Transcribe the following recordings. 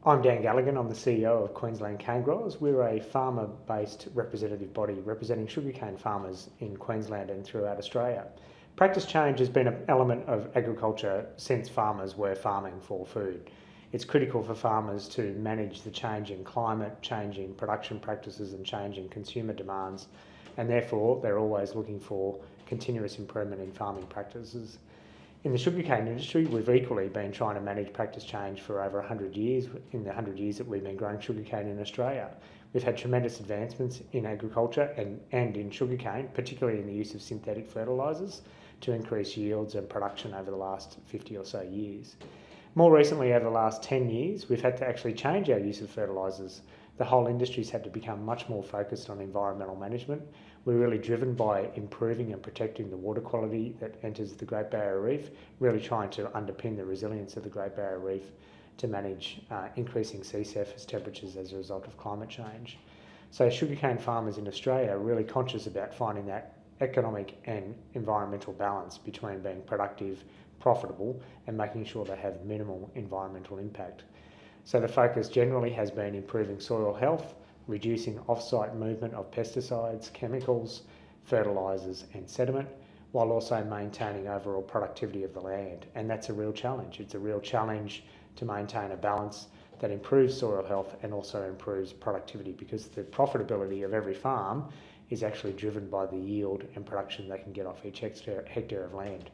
I'm Dan Gallagher, I'm the CEO of Queensland CANEGROWERS. We're a farmer-based representative body representing sugarcane farmers in Queensland and throughout Australia. Practice change has been an element of agriculture since farmers were farming for food. It's critical for farmers to manage the changing climate, changing production practices and changing consumer demands, and therefore they're always looking for continuous improvement in farming practices. In the sugarcane industry, we've equally been trying to manage practice change for over 100 years, in the 100 years that we've been growing sugarcane in Australia. We've had tremendous advancements in agriculture and in sugarcane, particularly in the use of synthetic fertilisers to increase yields and production over the last 50 or so years. More recently, over the last 10 years, we've had to actually change our use of fertilisers. The whole industry's had to become much more focused on environmental management. We're really driven by improving and protecting the water quality that enters the Great Barrier Reef, really trying to underpin the resilience of the Great Barrier Reef to manage increasing sea surface temperatures as a result of climate change. So sugarcane farmers in Australia are really conscious about finding that economic and environmental balance between being productive, profitable, and making sure they have minimal environmental impact. So the focus generally has been improving soil health, reducing off-site movement of pesticides, chemicals, fertilisers and sediment, while also maintaining overall productivity of the land. And that's a real challenge. It's a real challenge to maintain a balance that improves soil health and also improves productivity, because the profitability of every farm is actually driven by the yield and production they can get off each hectare of land.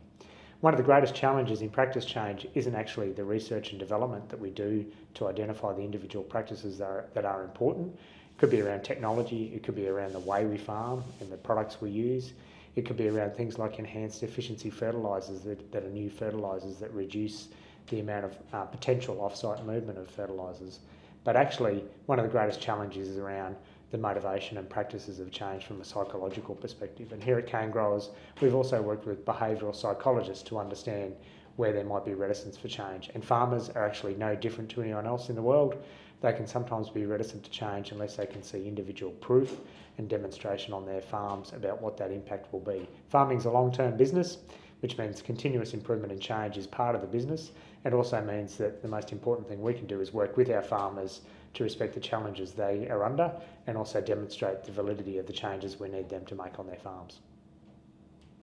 One of the greatest challenges in practice change isn't actually the research and development that we do to identify the individual practices that are important. It could be around technology, it could be around the way we farm and the products we use. It could be around things like enhanced efficiency fertilisers that are new fertilisers that reduce the amount of potential off-site movement of fertilisers. But actually, one of the greatest challenges is around the motivation and practices of change from a psychological perspective. And here at CANEGROWERS, we've also worked with behavioural psychologists to understand where there might be reticence for change. And farmers are actually no different to anyone else in the world. They can sometimes be reticent to change unless they can see individual proof and demonstration on their farms about what that impact will be. Farming is a long-term business, which means continuous improvement and change is part of the business. It also means that the most important thing we can do is work with our farmers to respect the challenges they are under and also demonstrate the validity of the changes we need them to make on their farms.